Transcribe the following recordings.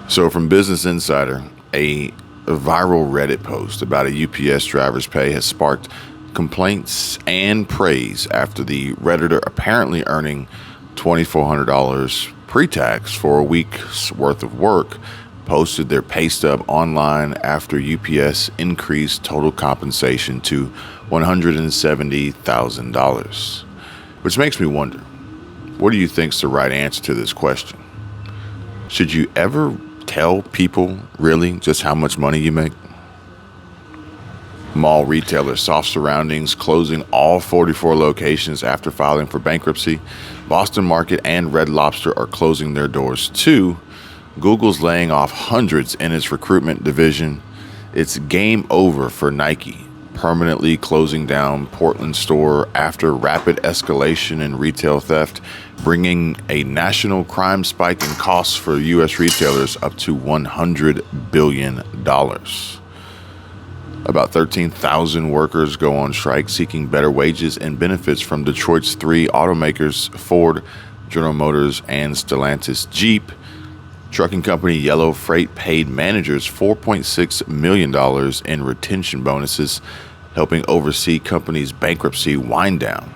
So from Business Insider, a viral Reddit post about a UPS driver's pay has sparked complaints and praise after the Redditor, apparently earning $2,400 pre-tax for a week's worth of work, posted their pay stub online after UPS increased total compensation to $170,000. Which makes me wonder, what do you think's the right answer to this question? Should you ever tell people really just how much money you make? Mall retailer Soft Surroundings closing all 44 locations after filing for bankruptcy. Boston Market and Red Lobster are closing their doors too. Google's laying off hundreds in its recruitment division. It's game over for Nike, permanently closing down Portland store after rapid escalation in retail theft, bringing a national crime spike in costs for U.S. retailers up to $100 billion. About 13,000 workers go on strike seeking better wages and benefits from Detroit's three automakers, Ford, General Motors, and Stellantis Jeep. Trucking company Yellow Freight paid managers $4.6 million in retention bonuses, helping oversee company's bankruptcy wind down.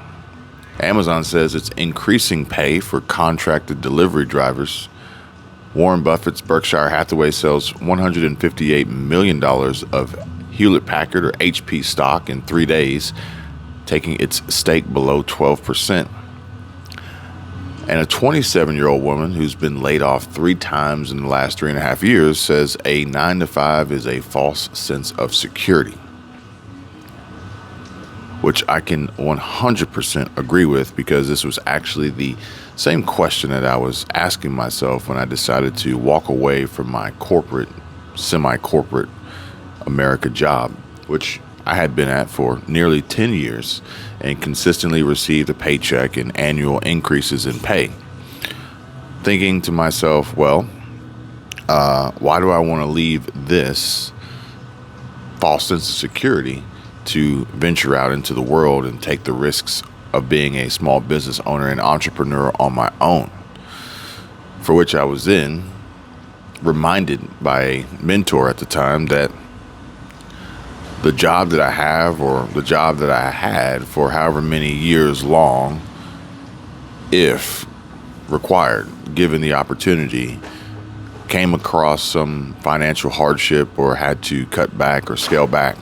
Amazon says it's increasing pay for contracted delivery drivers. Warren Buffett's Berkshire Hathaway sells $158 million of Hewlett-Packard or HP stock in 3 days, taking its stake below 12%. And a 27-year-old woman who's been laid off 3 times in the last 3.5 years says a 9-to-5 is a false sense of security, which I can 100% agree with, because this was actually the same question that I was asking myself when I decided to walk away from my corporate, semi-corporate America job, which I had been at for nearly 10 years and consistently received a paycheck and annual increases in pay. Thinking to myself, well, why do I want to leave this false sense of security to venture out into the world and take the risks of being a small business owner and entrepreneur on my own? For which I was then reminded by a mentor at the time that the job that I have, or the job that I had for however many years long, if required, given the opportunity, came across some financial hardship or had to cut back or scale back,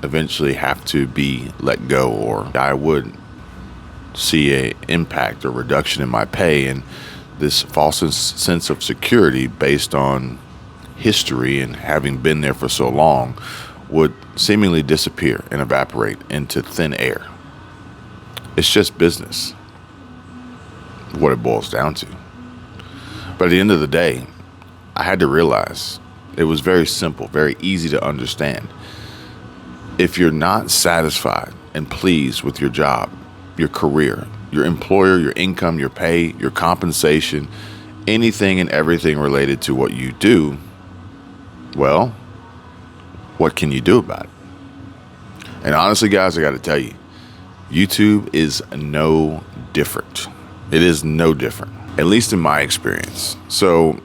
eventually have to be let go, or I would see a impact or reduction in my pay. And this false sense of security based on history and having been there for so long would seemingly disappear and evaporate into thin air. It's just business, what it boils down to. But at the end of the day, I had to realize it was very simple, very easy to understand. If you're not satisfied and pleased with your job, your career, your employer, your income, your pay, your compensation, anything and everything related to what you do, well, what can you do about it? And honestly, guys, I got to tell you, YouTube is no different. It is no different, at least in my experience. So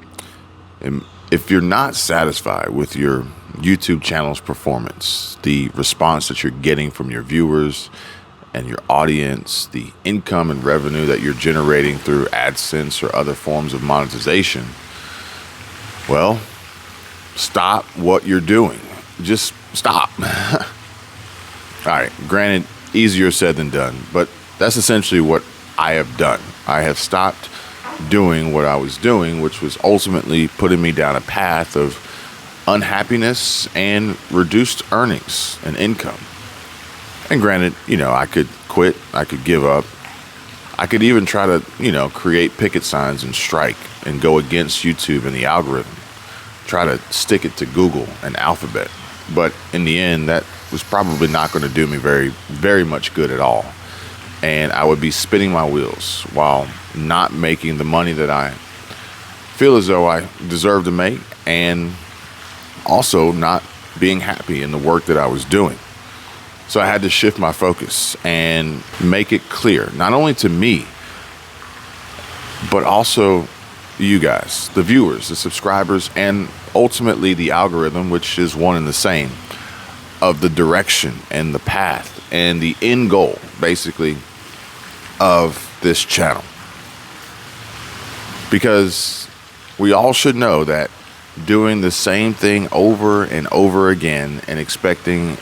if you're not satisfied with your YouTube channel's performance, the response that you're getting from your viewers and your audience, the income and revenue that you're generating through AdSense or other forms of monetization, well, stop what you're doing. Just stop. All right, granted, easier said than done, but that's essentially what I have done. I have stopped doing what I was doing, which was ultimately putting me down a path of unhappiness and reduced earnings and income. And granted, I could quit, I could give up, I could even try to, create picket signs and strike and go against YouTube and the algorithm, try to stick it to Google and Alphabet. But in the end, that was probably not going to do me very, very much good at all. And I would be spinning my wheels while not making the money that I feel as though I deserve to make, and also not being happy in the work that I was doing. So I had to shift my focus and make it clear, not only to me, but also you guys, the viewers, the subscribers, and ultimately the algorithm, which is one and the same, of the direction and the path and the end goal, basically, of this channel. Because we all should know that doing the same thing over and over again and expecting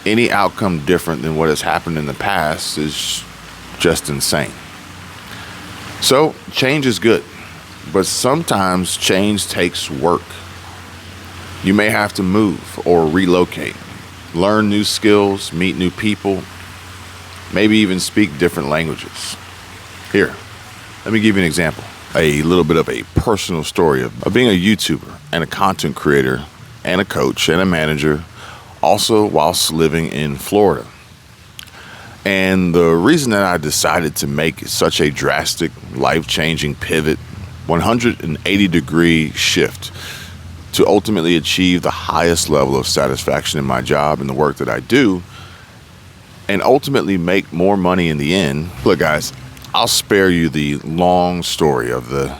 any outcome different than what has happened in the past is just insane. So change is good, but sometimes change takes work. You may have to move or relocate, learn new skills, meet new people, maybe even speak different languages. Here, let me give you an example. A little bit of a personal story of being a YouTuber and a content creator and a coach and a manager, also whilst living in Florida. And the reason that I decided to make such a drastic, life-changing pivot, 180-degree shift to ultimately achieve the highest level of satisfaction in my job and the work that I do, and ultimately make more money in the end. Look, guys, I'll spare you the long story of the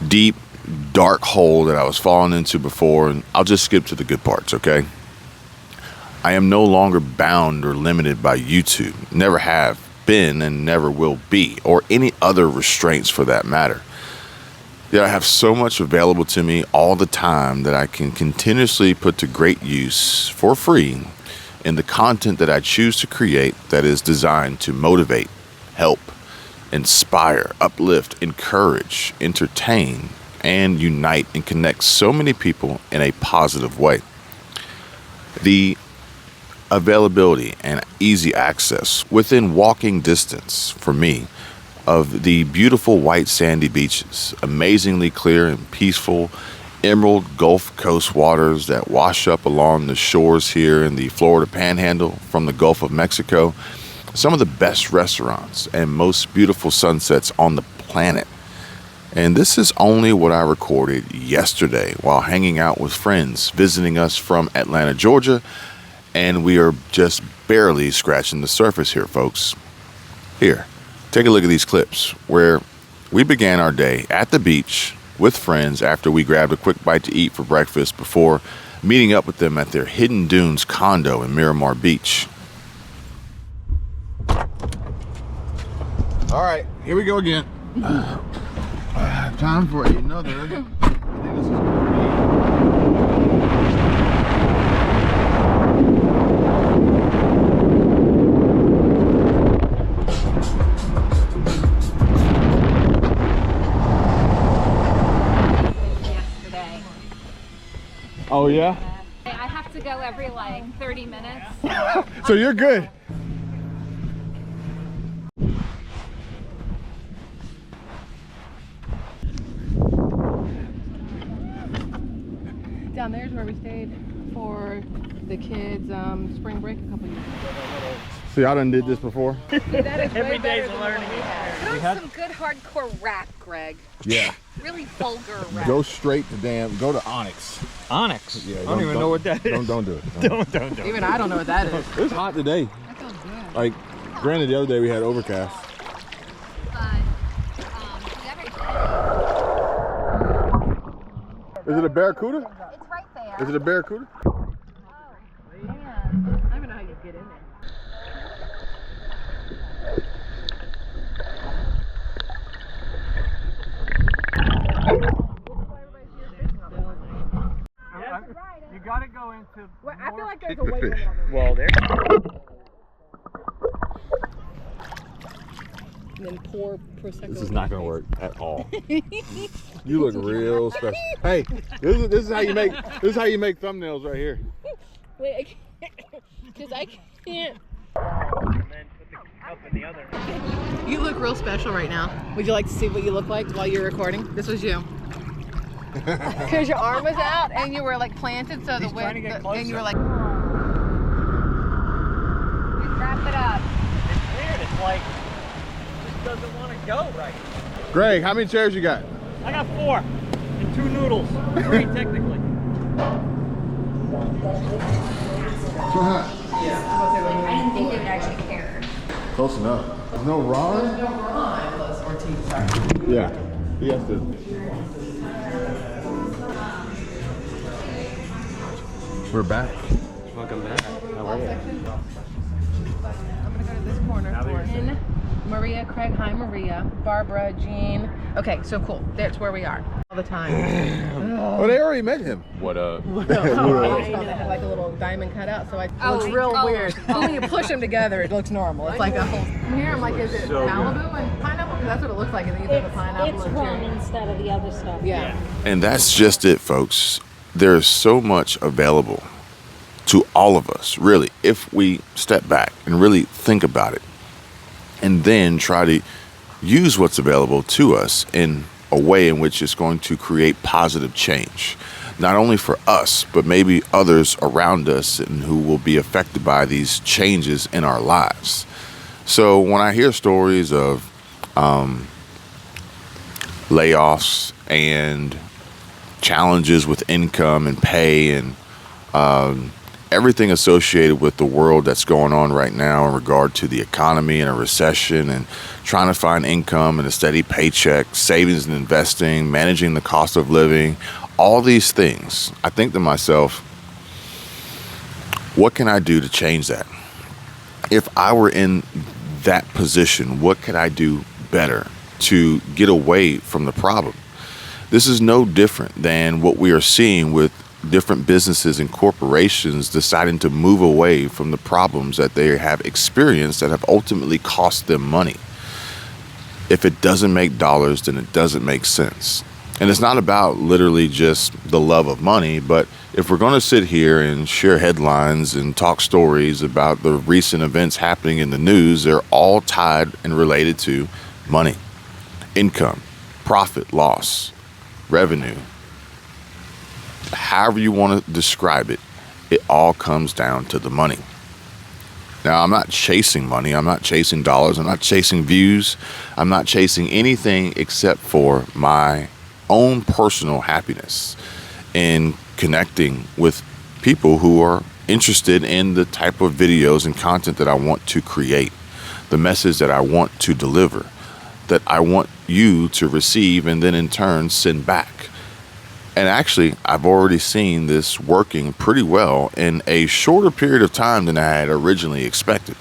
deep, dark hole that I was falling into before, and I'll just skip to the good parts, okay? I am no longer bound or limited by YouTube. Never have been and never will be, or any other restraints for that matter. Yet I have so much available to me all the time that I can continuously put to great use for free in the content that I choose to create that is designed to motivate, help, inspire, uplift, encourage, entertain, and unite and connect so many people in a positive way. The availability and easy access within walking distance for me of the beautiful white sandy beaches, amazingly clear and peaceful emerald Gulf Coast waters that wash up along the shores here in the Florida Panhandle from the Gulf of Mexico, some of the best restaurants and most beautiful sunsets on the planet. And this is only what I recorded yesterday while hanging out with friends visiting us from Atlanta, Georgia, and we are just barely scratching the surface here, folks. Here, take a look at these clips where we began our day at the beach with friends after we grabbed a quick bite to eat for breakfast before meeting up with them at their Hidden Dunes condo in Miramar Beach. All right, here we go again. Time for another. I think this is yesterday. Oh yeah? I have to go every like 30 minutes. So you're good. Down there's where we stayed for the kids' spring break a couple years ago. See, I done did this before. That is Every way better day's than a what learning we had. experience. Put on some good hardcore rap, Greg. Yeah. Really vulgar rap. Go straight to go to Onyx. Onyx? Yeah, I don't even know what that is. Don't do it. Don't. Even I don't know what that is. It's hot today. That feels good. Like, granted, the other day we had overcast. Is it a barracuda? It's right there. Is it a barracuda? Man, I don't even know how you get in there. You gotta go into. Well, I feel like there's a weight limit on this. Well, there. And then pour Prosecco. This is not gonna work at all. You look real special. Hey, this is how you make thumbnails right here. Wait, I can't. Because I can't. And then put the cup in the other. You look real special right now. Would you like to see what you look like while you're recording? This was you. Because your arm was out and you were like planted, so He's trying to get closer. and you were like. Wrap it up. It's weird. It's like it just doesn't want to go right. Greg, how many chairs you got? I got 4 and 2 noodles. 3 technically. I didn't think they would actually care. Close enough. There's no rhyme? No rhyme unless Ortiz. Yeah. He has to. We're back. Welcome back. How are you? I'm gonna go to this corner. Torrin, Maria, Craig, hi Maria, Barbara, Jean. Okay, so cool. That's where we are all the time. Oh, they already met him. What up? I just thought they had like a little diamond cutout, so it looks real weird. But when you push them together, it looks normal. It's like a whole. Here, I'm like, is it Malibu and pineapple? Because that's what it looks like. And then you have the pineapple It's and rum cherry. instead of the other stuff. Yeah. And that's just it, folks. There's so much available to all of us, really, if we step back and really think about it and then try to use what's available to us in a way in which it's going to create positive change, not only for us, but maybe others around us and who will be affected by these changes in our lives. So when I hear stories of layoffs and challenges with income and pay and everything associated with the world that's going on right now in regard to the economy and a recession and trying to find income and a steady paycheck, savings and investing, managing the cost of living, all these things, I think to myself, what can I do to change that? If I were in that position, what could I do better to get away from the problem? This is no different than what we are seeing with different businesses and corporations deciding to move away from the problems that they have experienced that have ultimately cost them money. If it doesn't make dollars, then it doesn't make sense. And it's not about literally just the love of money, but if we're going to sit here and share headlines and talk stories about the recent events happening in the news, they're all tied and related to money, income, profit, loss, revenue. However you want to describe it, it all comes down to the money. Now, I'm not chasing money. I'm not chasing dollars. I'm not chasing views. I'm not chasing anything except for my own personal happiness in connecting with people who are interested in the type of videos and content that I want to create, the message that I want to deliver, that I want you to receive and then in turn send back. And actually, I've already seen this working pretty well in a shorter period of time than I had originally expected.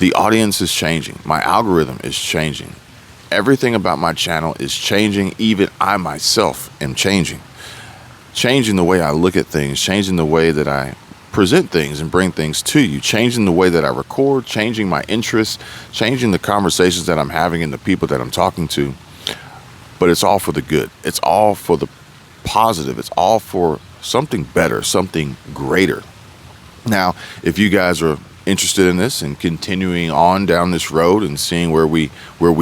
The audience is changing. My algorithm is changing. Everything about my channel is changing. Even I myself am changing. Changing the way I look at things, changing the way that I present things and bring things to you, changing the way that I record, changing my interests, changing the conversations that I'm having and the people that I'm talking to. But it's all for the good. It's all for the positive. It's all for something better, something greater. Now, if you guys are interested in this and continuing on down this road and seeing where we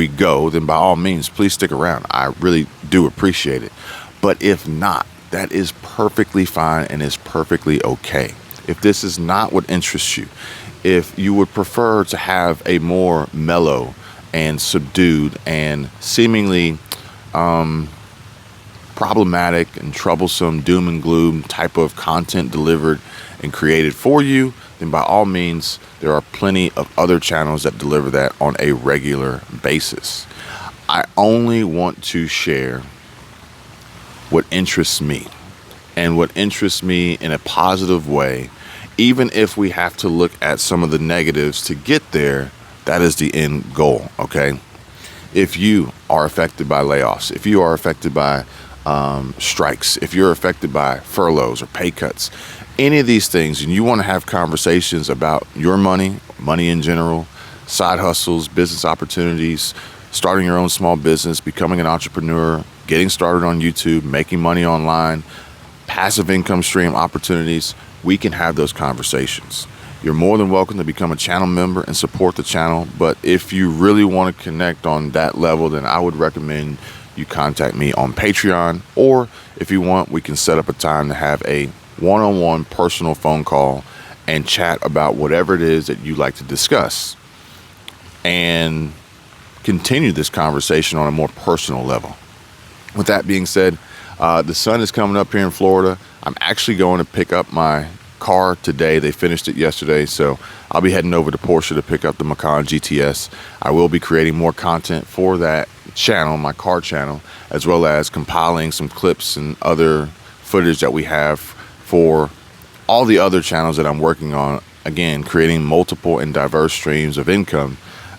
go, then by all means, please stick around. I really do appreciate it. But if not, that is perfectly fine and is perfectly okay. If this is not what interests you, if you would prefer to have a more mellow and subdued and seemingly problematic and troublesome doom and gloom type of content delivered and created for you, then by all means, there are plenty of other channels that deliver that on a regular basis. I only want to share what interests me and what interests me in a positive way. Even if we have to look at some of the negatives to get there, that is the end goal, okay? If you are affected by layoffs, if you are affected by strikes, if you're affected by furloughs or pay cuts, any of these things, and you want to have conversations about your money in general, side hustles, business opportunities, starting your own small business, becoming an entrepreneur, getting started on YouTube, making money online, passive income stream opportunities, we can have those conversations. You're more than welcome to become a channel member and support the channel. But if you really want to connect on that level, then I would recommend you contact me on Patreon. Or if you want, we can set up a time to have a one-on-one personal phone call and chat about whatever it is that you like to discuss and continue this conversation on a more personal level. With that being said, the sun is coming up here in Florida. I'm actually going to pick up my car today. They finished it yesterday, so I'll be heading over to Porsche to pick up the Macan GTS. I will be creating more content for that channel, my car channel, as well as compiling some clips and other footage that we have for all the other channels that I'm working on. Again, creating multiple and diverse streams of income.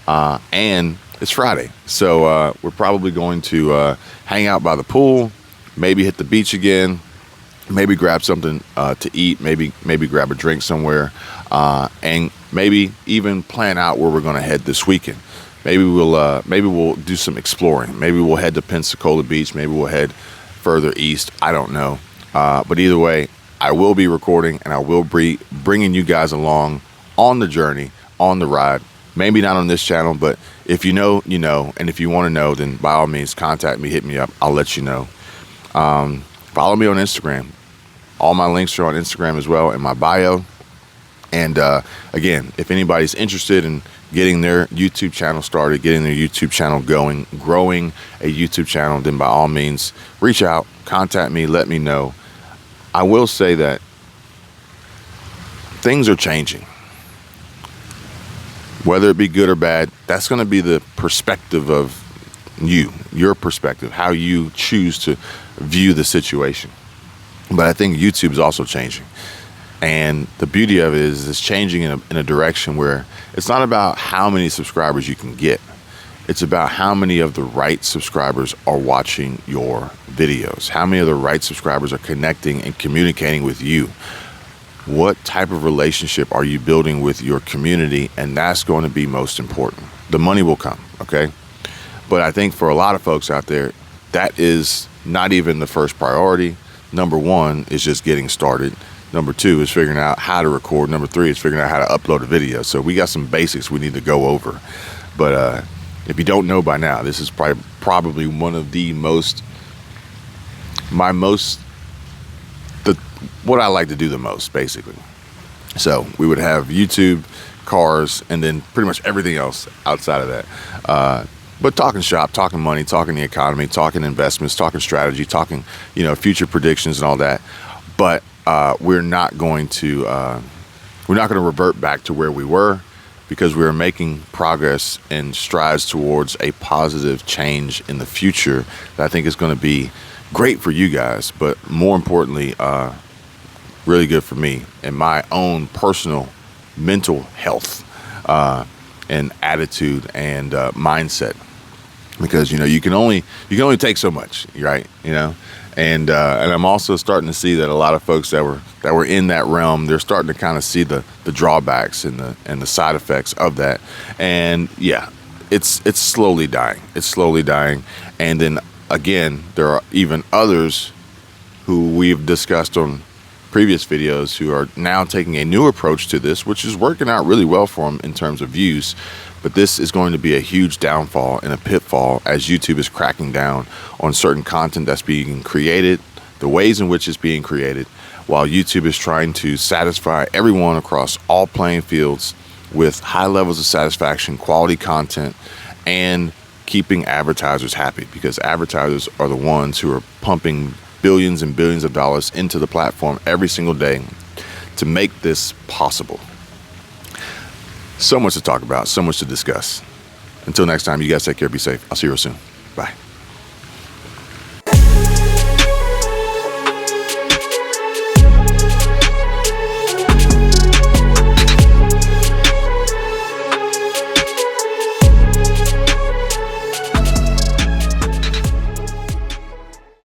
And it's Friday, so we're probably going to hang out by the pool, maybe hit the beach again, maybe grab something to eat, maybe grab a drink somewhere, and maybe even plan out where we're going to head this weekend. Maybe we'll do some exploring. Maybe we'll head to Pensacola Beach. Maybe we'll head further east. I don't know. But either way, I will be recording, and I will be bringing you guys along on the journey, on the ride. Maybe not on this channel, but if you know, you know. And if you want to know, then by all means, contact me, hit me up. I'll let you know. Follow me on Instagram. All my links are on Instagram as well in my bio. And again, if anybody's interested in getting their YouTube channel started, getting their YouTube channel going, growing a YouTube channel, then by all means, reach out, contact me, let me know. I will say that things are changing. Whether it be good or bad, that's going to be the perspective of your perspective, how you choose to view the situation. But I think YouTube is also changing. And the beauty of it is it's changing in a direction where it's not about how many subscribers you can get. It's about how many of the right subscribers are watching your videos. How many of the right subscribers are connecting and communicating with you. What type of relationship are you building with your community? And that's going to be most important. The money will come, okay? But I think for a lot of folks out there, that is not even the first priority. Number one is just getting started. Number two is figuring out how to record. Number three is figuring out how to upload a video. So we got some basics we need to go over. But if you don't know by now, this is probably one of the what I like to do the most, basically. So we would have YouTube, cars, and then pretty much everything else outside of that. But talking shop, talking money, talking the economy, talking investments, talking strategy, talking, future predictions and all that. But we're not going to revert back to where we were, because we are making progress and strides towards a positive change in the future that I think is going to be great for you guys, but more importantly, really good for me and my own personal mental health and attitude and mindset. Because you can only take so much, right? And I'm also starting to see that a lot of folks that were in that realm, they're starting to kind of see the drawbacks and the side effects of that. And yeah, it's slowly dying. It's slowly dying. And then again, there are even others who we've discussed on previous videos who are now taking a new approach to this, which is working out really well for them in terms of views. But this is going to be a huge downfall and a pitfall as YouTube is cracking down on certain content that's being created, the ways in which it's being created, while YouTube is trying to satisfy everyone across all playing fields with high levels of satisfaction, quality content, and keeping advertisers happy, because advertisers are the ones who are pumping billions and billions of dollars into the platform every single day to make this possible. So much to talk about, so much to discuss. Until next time, you guys take care, be safe. I'll see you real soon. Bye.